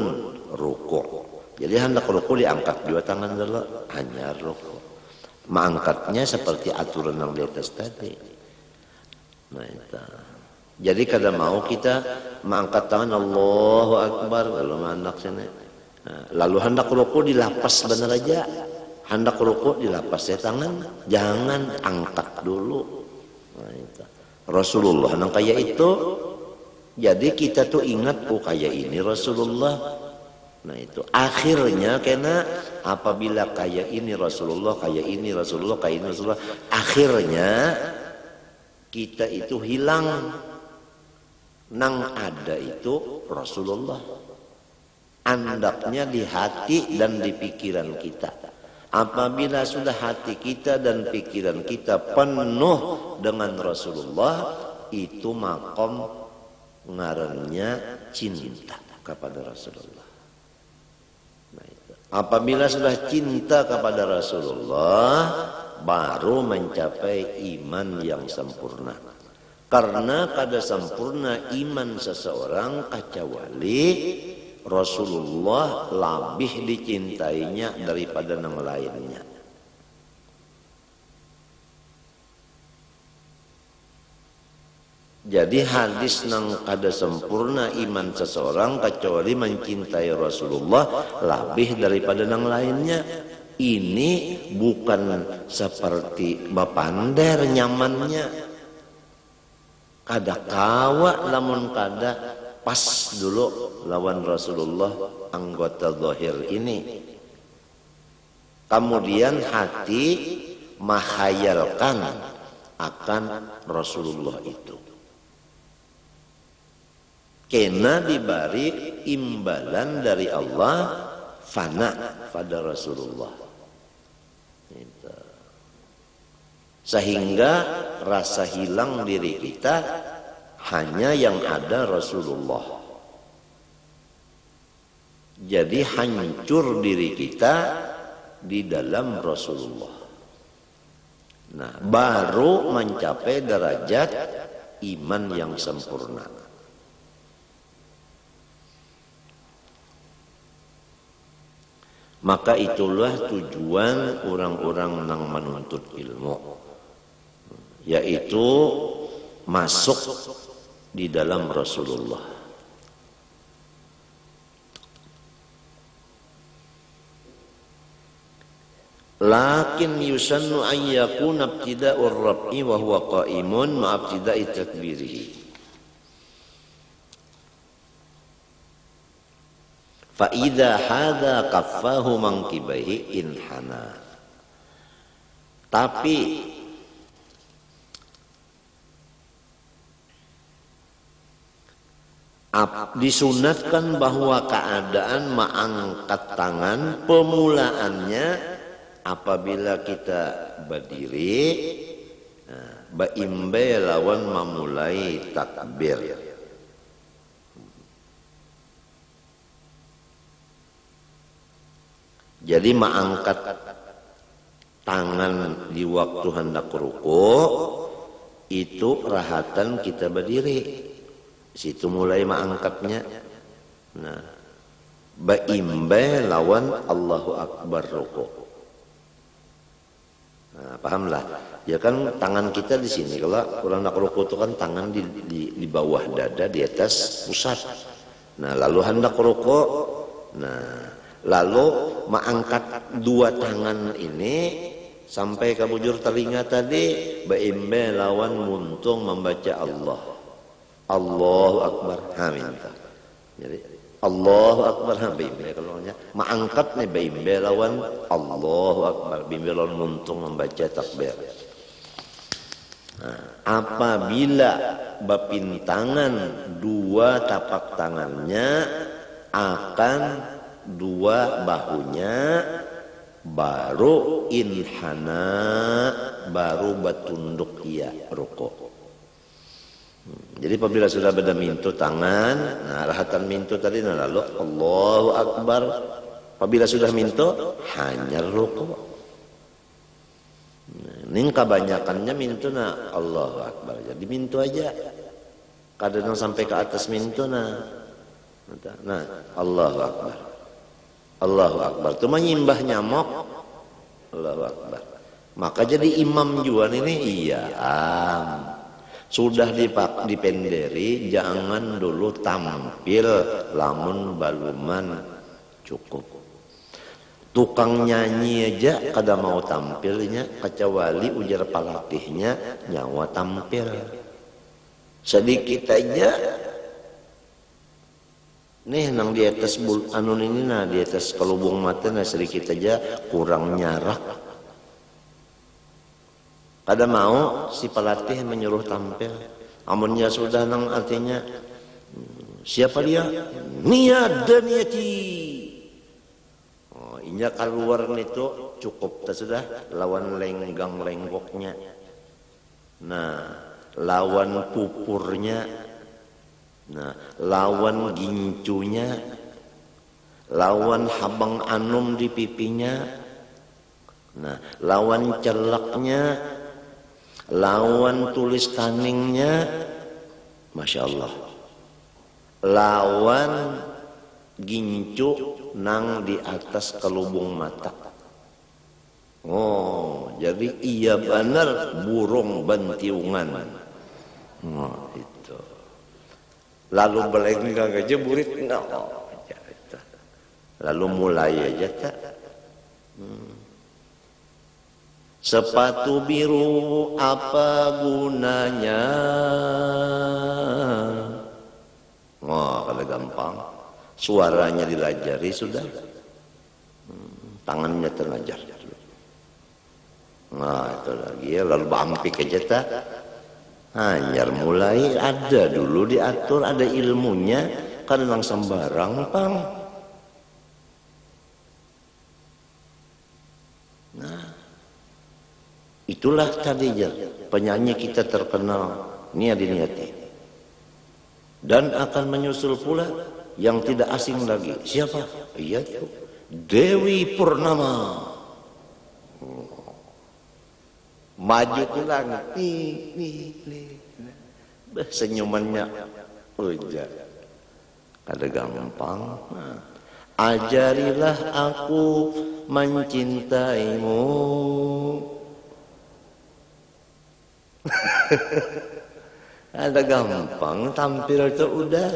A: ruku. Jadi hendak ruku diangkat dua tangan dulu, hanya ruku. Mengangkatnya seperti aturan yang di atas tadi. Nah itu. Jadi kadang mau kita mengangkat tangan Allahu Akbar lalu hendak sini. Lalu hendak ruku dilapas benar aja. Hendak ruku dilapas ya tangan, jangan angkat dulu. Nah itu. Rasulullah nang kayak itu, jadi kita tuh ingat kayak ini Rasulullah. Nah itu akhirnya karena apabila kayak ini Rasulullah, kayak ini Rasulullah, kayak ini Rasulullah, akhirnya kita itu hilang nang ada itu Rasulullah. Andaknya di hati dan di pikiran kita. Apabila sudah hati kita dan pikiran kita penuh dengan Rasulullah, itu makom ngarannya cinta kepada Rasulullah. Nah, itu. Apabila sudah cinta kepada Rasulullah, baru mencapai iman yang sempurna. Karena kada sempurna iman seseorang kecuali Rasulullah lebih dicintainya daripada yang lainnya. Jadi hadis nang kada sempurna iman seseorang kecuali mencintai Rasulullah lebih daripada yang lainnya. Ini bukan seperti bapander nyamannya. Kada kawa lamun kada pas dulu lawan Rasulullah anggota zahir ini. Kemudian hati menghayalkan akan Rasulullah itu. Kena diberi imbalan dari Allah fana pada Rasulullah. Sehingga rasa hilang diri kita hanya yang ada Rasulullah. Jadi hancur diri kita di dalam Rasulullah. Nah, baru mencapai derajat iman yang sempurna. Maka itulah tujuan orang-orang yang menuntut ilmu, yaitu masuk di dalam Rasulullah. Lakin yusannu an yakuna ibtida'ur rab'i wa huwa qa'imun ma ibtida'i takbirihi. Fa idza hadza kaffahu mankibaihi inhana. Tapi Disunatkan bahwa keadaan mengangkat tangan pemulaannya apabila kita berdiri, baimbe lawan memulai takbir. Jadi mengangkat tangan di waktu hendak ruku itu rahatan kita berdiri. Situ mulai mengangkatnya. Nah, baimbe lawan Allahu Akbar ruku. Nah, pahamlah. Ya kan tangan kita di sini. Kalau orang nak ruku itu kan tangan di bawah dada, di atas pusat. Nah, lalu hendak ruku. Nah, lalu mengangkat dua tangan ini sampai ke bujur telinga tadi, baimbe lawan muntung membaca Allah. Allahu Akbar. Minta. Jadi Allahu Akbar baimbe kalau mengangkat nih baimbe lawan Allahu Akbar, baimbe lawan muntung membaca takbir. Nah, apabila bapintangan dua tapak tangannya akan dua bahunya baru inhana, baru batunduk ia rukuk. Jadi apabila sudah beda mintu tangan, nah rahatan mintu tadi nah lalu Allahu Akbar. Apabila sudah mintu hanya rukuk. Ini kebanyakannya mintu nah Allahu Akbar. Jadi mintu aja. Kadang sampai ke atas mintu nah Allahu Akbar. Allahu Akbar. Itu menyimbah nyamuk. Allahu Akbar. Maka jadi imam juga ini iya. Sudah dipenderi, jangan dulu tampil lamun baluman cukup. Tukang nyanyi aja kada mau tampilnya, kecuali ujar pelatihnya nyawa tampil. Sedikit aja. Nih nang di atas ini nah di atas kelubung mata nah sedikit aja kurang nyarak. Kada mau si pelatih menyuruh tampil. Amunnya sudah nang artinya siapa dia? Niat dan niati. Oh, inya keluar itu cukup tak sudah lawan lenggang lenggoknya. Nah, lawan pupurnya. Nah, lawan gincunya. Lawan habang anum di pipinya. Nah, lawan celaknya. Lawan tulis taningnya, Masya Allah. Lawan gincu nang di atas kelubung mata. Oh, jadi iya benar burung bantiungan. Oh, itu. Lalu belenggang aja burit, lalu mulai aja tak. Sepatu biru apa gunanya? Oh, kalau gampang. Suaranya dilajari sudah. Tangannya terlajar. Nah, itu lagi ya. Lalu bampik aja tak. Hanyar mulai ada dulu diatur, ada ilmunya. Kan langsung sembarang, pang. Nah. Itulah tadinya penyanyi kita terkenal Nia Diniati. Dan akan menyusul pula yang tidak asing lagi. Siapa? Iya itu Dewi Purnama. Maju ke langit. Nih. Senyumannya ujar. Ada gampang. Ajarilah aku mencintaimu. Ada gampang tampil itu udah.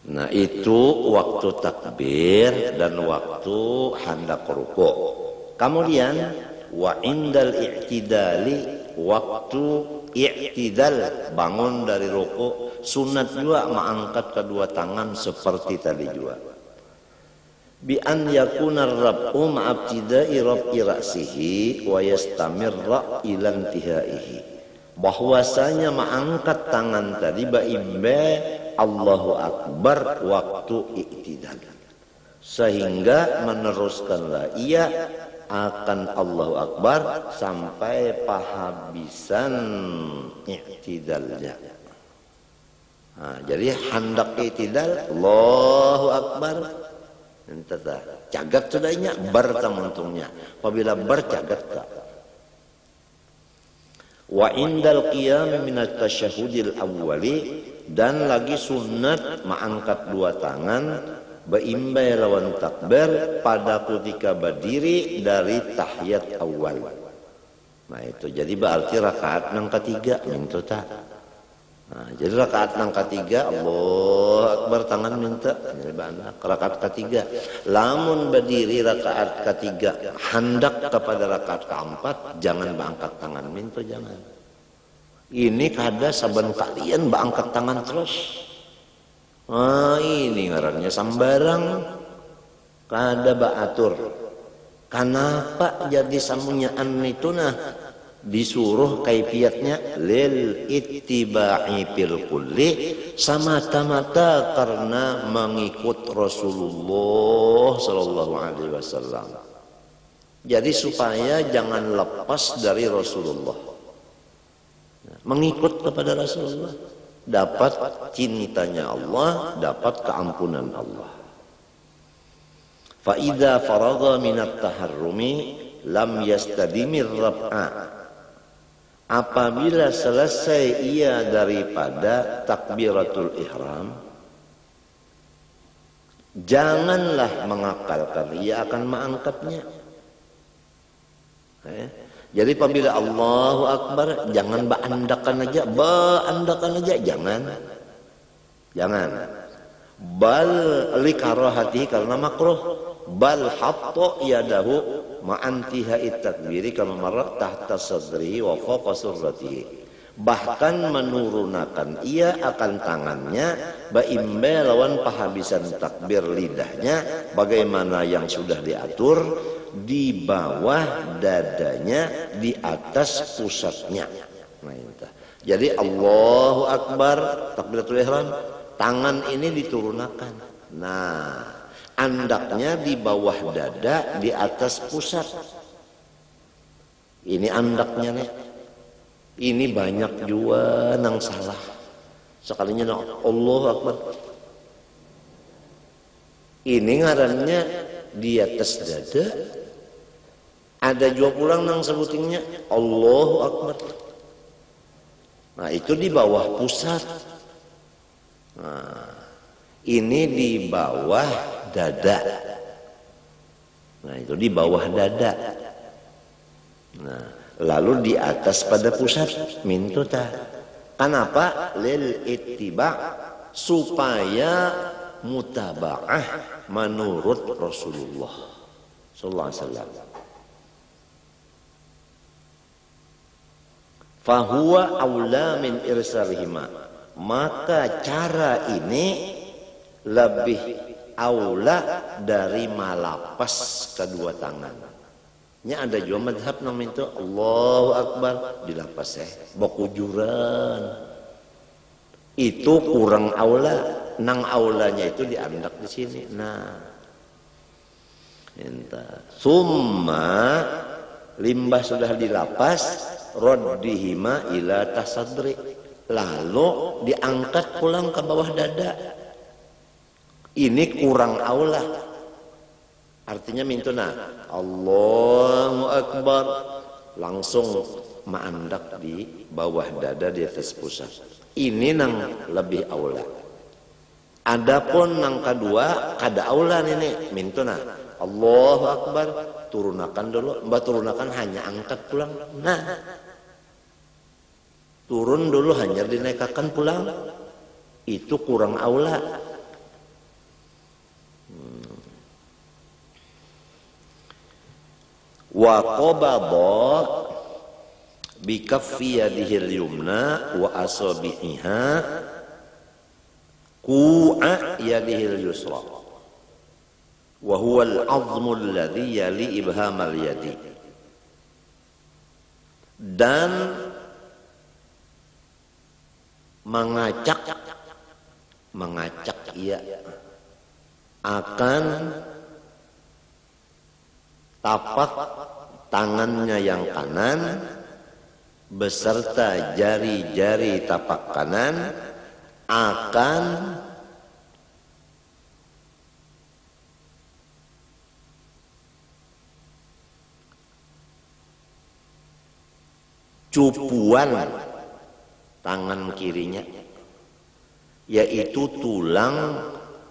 A: Nah itu waktu takbir dan waktu hendak ruku. Kemudian wa indal i'tidali, waktu i'tidal bangun dari ruku, sunat juga mengangkat kedua tangan seperti tadi juga.
B: bi an yakuna ar-rab'u ma'abtida'i rab'i ra'sihi wa yastamirra ila intihaihi, bahwasanya mengangkat tangan tadi baimbe Allahu Akbar waktu i'tidal, sehingga meneruskanlah ia akan Allahu Akbar sampai pahabisan i'tidalnya. Nah, jadi hendak i'tidal Allahu Akbar entah cagat sudahnya bar tamuntungnya, apabila bar cagat tak. Wa indal qiyam min at-tasyahhudil awwali, dan lagi sunat mengangkat dua tangan baimbai lawan takbir pada ketika berdiri dari tahiyat awal. Nah itu jadi berarti rakaat nang ketiga minta tak. Nah, jadi rakaat nang ketiga Allahu Akbar tangan minta jadi banyak rakaat ketiga. Lamun berdiri rakaat ketiga hendak kepada rakaat keempat jangan berangkat tangan minta, jangan. Ini kada saban kalian berangkat tangan terus. Ah ini ngarannya sambarang kada baatur. Kenapa jadi samunyaan itu nah disuruh kaifiatnya lil ittiba'i fil kulli, semata-mata karena mengikut Rasulullah sallallahu alaihi wasallam. Jadi supaya jangan lepas dari Rasulullah. Mengikut kepada Rasulullah dapat cintanya Allah, dapat keampunan Allah. Fa idza faragha minat taharrumi lam yastadimir rab'a, apabila selesai ia daripada takbiratul ihram, janganlah mengakalkan ia akan mengangkatnya. Jadi apabila Allahu Akbar jangan baandakan aja, jangan. Bal likarahati karena makruh, bal hatta yadahu ma'antihai takbiri kama marra tahta sadrihi wa fawqa surratihi, bahkan menurunkan ia akan tangannya baimbe lawan pahabisan takbir lidahnya bagaimana yang sudah diatur di bawah dadanya, di atas pusatnya. Nah, jadi Allahu Akbar takbiratul ihram, tangan ini diturunkan. Nah, andaknya di bawah dada, di atas pusat. Ini andaknya nih. Ini banyak juga nang salah. Sekalinya Allahu Akbar. Ini ngarannya di atas dada. Ada juga pulang nang sebutingnya Allahu Akbar. Nah itu di bawah pusat. Nah ini di bawah dada. Nah itu di bawah dada. Nah lalu di atas pada pusat mintuta. Kenapa? Lil ittiba, supaya mutaba'ah menurut Rasulullah sallallahu alaihi wasallam. Fahuwa aula min irsalihima, maka cara ini lebih aula dari malapas kedua tangan. Nya ada juga madhab namanya itu Allahu Akbar dilapas bokujuran. Itu kurang aula. Nang aulanya itu diandak di sini. Nah, summa limbah sudah dilapas, roddihima ila tasadri, lalu diangkat pulang ke bawah dada. Ini kurang aula. Artinya mintuna Allahu Akbar langsung maandak di bawah dada di atas pusat. Ini nang lebih aula. Adapun nang kedua kada aula ini mintuna Allahu Akbar turunakan dulu, mbak turunakan hanya angkat pulang. Nah turun dulu hanya dinaikkan pulang, itu kurang aula. Wa qabadha bi kaffi yadihi al-yumna wa asabi'iha ku'a yadihi al-yusra, wa huwal azmul ladzi yali ibhamal yadi, dan mengacak ia akan tapak tangannya yang kanan beserta jari-jari tapak kanan akan cupuan tangan kirinya, yaitu tulang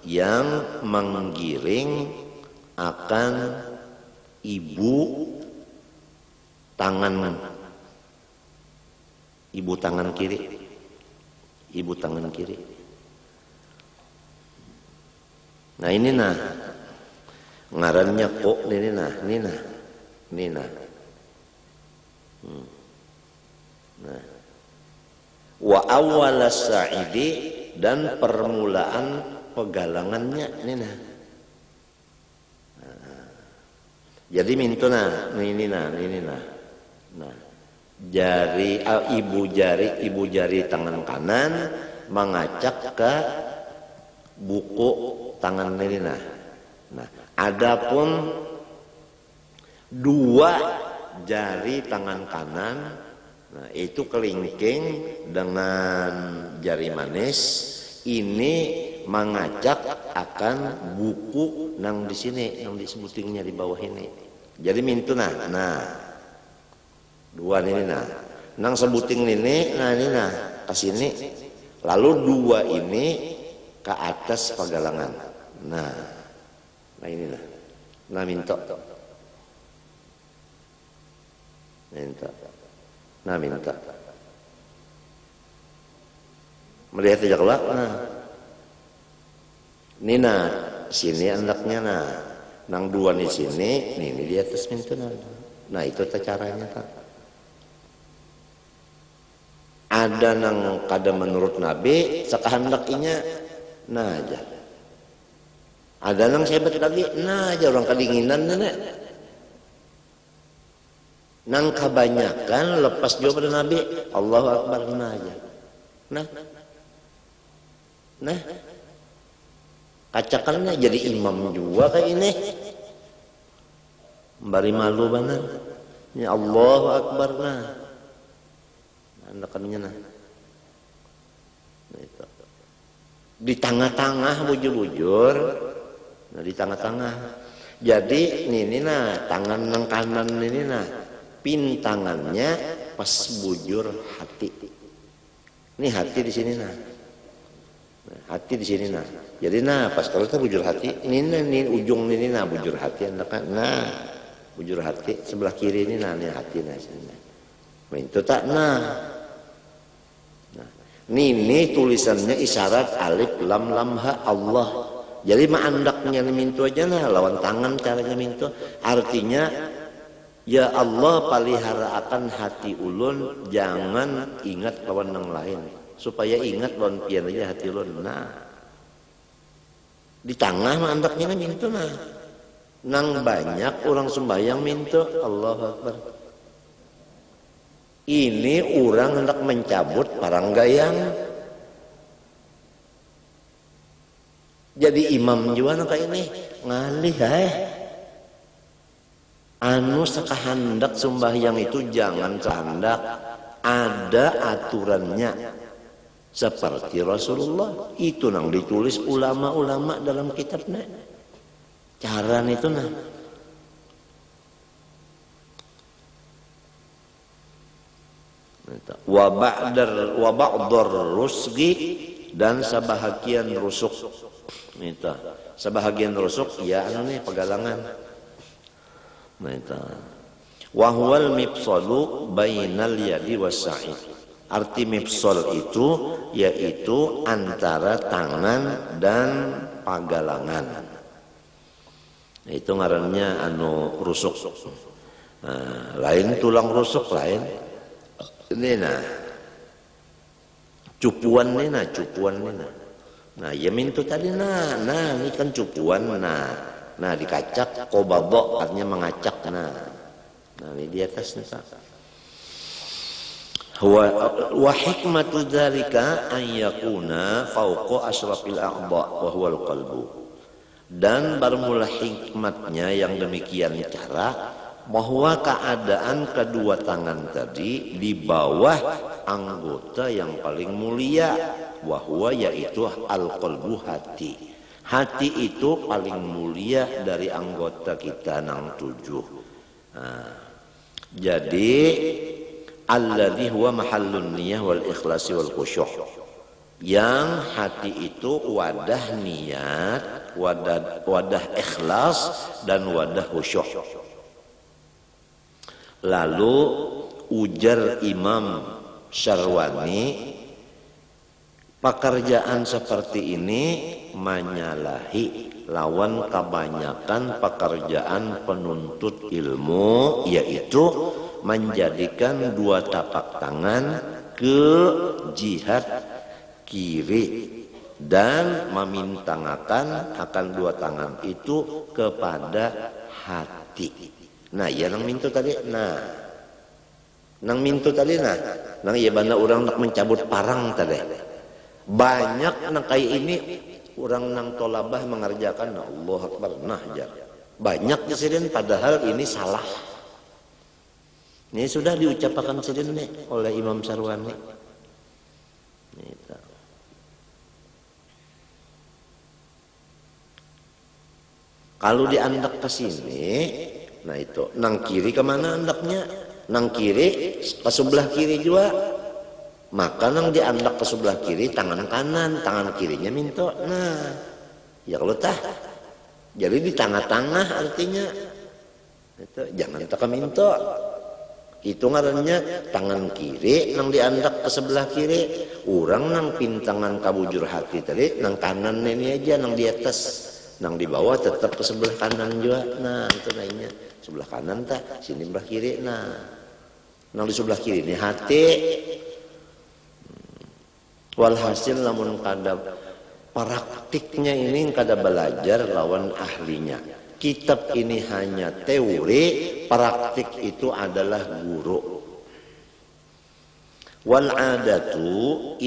B: yang menggiring akan ibu tangan kiri. Nah ini nah ngarannya kok ini nah. Nah, wa awal sa'idi, dan permulaan pegalangannya ini nah. Jadi mintu nah, ini nah. Nah, jari ibu jari tangan kanan mengacak ke buku tangan ini nah. Nah, adapun dua jari tangan kanan, nah itu kelingking dengan jari manis ini mengacak akan buku nang di sini, nang disebutingnya di bawah ini. Jadi mintu nah dua ini nah, nang sebuting ini, nah ini nah ke sini, lalu dua ini ke atas pegalangan. Nah ini nah minto. Melihat aja kelak nah. Ini nah sini andaknya nah. Nang dua di sini, ini di atas mintu nah. Nah itu caranya tak. Ada nang kada menurut Nabi sekahandakinya nah aja. Ada nang sebat lagi nah aja, orang kedinginan nenek. Nang kebanyakan lepas juga pada Nabi Allahu Akbar nah aja. Nah kacakannya jadi imam juga kayak ini. Bari malu banget. Ya Allahu Akbar nah. Andakannya nah. Itu. Di tengah-tengah bujur-bujur. Nah di tengah-tengah. Jadi ini nah tangan nang kanan ini nah. Pintangannya pas bujur hati. Ini hati di sini nah. Hati di sini nah. Jadi nah pas kalau kita bujur hati, ini ujung ini nah bujur hati andakan. Nah, bujur hati sebelah kiri ini nah ini hati nah sini. Itu tak nah. Nah, ini tulisannya isyarat alif lam lam ha Allah. Jadi mandaknya mintu aja nah lawan tangan caranya mintu. Artinya ya Allah palihara akan hati ulun, jangan ingat lawan yang lain, supaya ingat lawan pian aja hati ulun. Nah di tengah mandaknya mintu nah. Nang banyak orang sembahyang mintu Allahu Akbar. Ini orang hendak mencabut paranggayang. Jadi imam juga kayak ini ngalih anu sekahandak sembahyang itu jangan kehendak, ada aturannya seperti Rasulullah itu nang ditulis ulama-ulama dalam kitabnya. Cara itu nah. Wa ba'dar rusgi, dan sebahagian rusuk. Itu. Sebahagian rusuk ya anu nih pegalangan. Nah itu. Wa huwal mifsalu bainal yadi was-sa'id. Arti mifsal itu yaitu antara tangan dan pagalangan. Itu ngarannya anu rusuk. Nah, lain tulang rusuk lain. Ini nah. Cupuan ini nah. Nah, ya mintu tadi nah ini kan cupuan nah. Nah dikacak, qobado artinya mengacak. Nah ini di atas nih Pak. Wa hikmatu dzalika an yakuna fawqa asyrafil a'dha wa huwal qalbu. Dan bermula hikmatnya yang demikian cara bahwa keadaan kedua tangan tadi di bawah anggota yang paling mulia, wahwa yaitu al-qalbu, hati. Hati itu paling mulia dari anggota kita nang 7. Nah, jadi alladzi huwa mahallun niyah wal ikhlasi wal khusyuk. Yang hati itu wadah niat, wadah ikhlas dan wadah khusyuk. Lalu ujar Imam Syarwani, pekerjaan seperti ini menyalahi lawan kebanyakan pekerjaan penuntut ilmu, yaitu menjadikan dua tapak tangan ke jihad kiri dan memintangakan akan dua tangan itu kepada hati. Nah ya nang mintu tadi, nang iya banda orang nak mencabut parang tadi. Banyak nang kayak ini orang nang tolabah mengerjakan, Allah Akbar, nah jar. Banyak disini padahal ini salah. Ini sudah diucapkan sini oleh Imam Syarwani. Kalau diandak ke sini, nah itu nang kiri kemana andaknya? Nang kiri ke sebelah kiri juga. Maka nang diandak ke sebelah kiri tangan kanan, tangan kirinya minto. Nah, ya kalau tah, jadi di tengah-tengah artinya. Itu jangan tak minto. Itu ngarannya tangan kiri nang diandak ke sebelah kiri. Orang nang pintangan kabujur hati tadi, nang kanan ini aja nang di atas. Nang di bawah tetap ke sebelah kanan juga. Nah itu lainnya sebelah kanan tak, sini sebelah kiri. Nah nang di sebelah kiri ini hati. Walhasil namun kada praktiknya ini kada belajar lawan ahlinya. Kitab ini hanya teori, praktik itu adalah guru. Wal adatu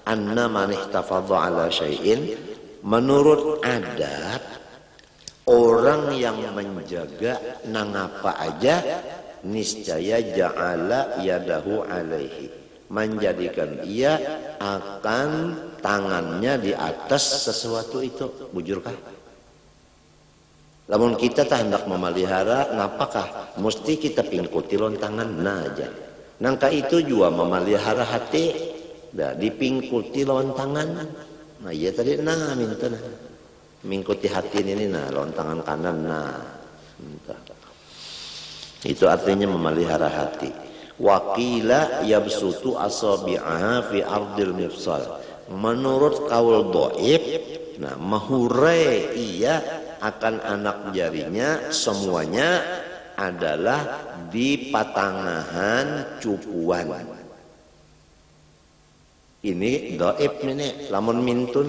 B: anna manih tafadha ala syai'in, menurut adat orang yang menjaga nang apa aja niscaya ja'ala yadahu alaihi, menjadikan ia akan tangannya di atas sesuatu itu. Bujurkah? Lamun kita tak hendak memelihara, ngapakah mesti kita pingkuti lontangan nah aja. Nangka itu juga memelihara hati. Dah dipingkuti lawan tangan. Nah iya tadi nah minta nah. Mingkuti hati ini nah lawan tangan kanan nah. Minta. Itu artinya memelihara hati. Waqila yabsutu asabi'aha fi ardil mifsal. Menurut kaul dhaif, nah mahurai ia akan anak jarinya semuanya adalah di patangahan cupuan. Ini dhaif ini, lamun minto.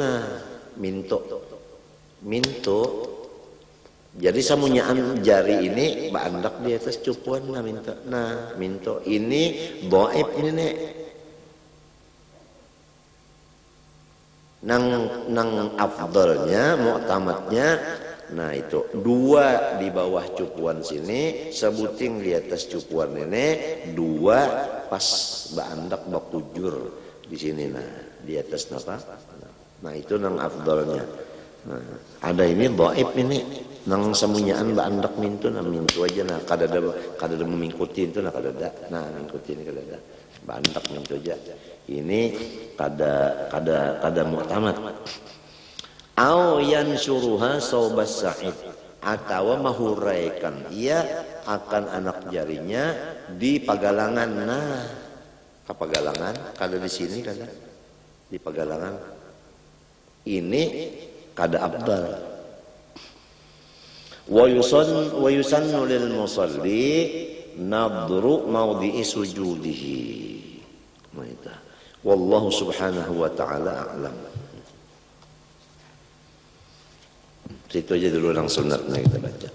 B: Jadi samunyaan jari ini bandak di atas cupuan nah minto. Nah minto ini dhaif ini. Nang afdalnya, mu'tamadnya, nah itu dua di bawah cupuan sini, sebuting di atas cupuan ini, dua pas bandak bakujur. Di sini nah di atas napa, nah itu nang afdalnya. Nah, ada ini dhaif ini nang semunyaan bandak mintu nah mintu aja nah kada ada mengikuti itu nah kada ada nah mengikuti ini kada ada bandak mintu aja ini kada mu'tamad. Au yansuruha saubas sa'id, atau mahuraikan ia akan anak jarinya di pagalangan. Nah kapagalangan kada di sini kada di pagalangan ini kada abdal. Wa yusannu lil musalli nadru mawdi'i sujudihi. Wallahu subhanahu wa ta'ala a'lam. Situ aja dulu yang sunatnya kita baca.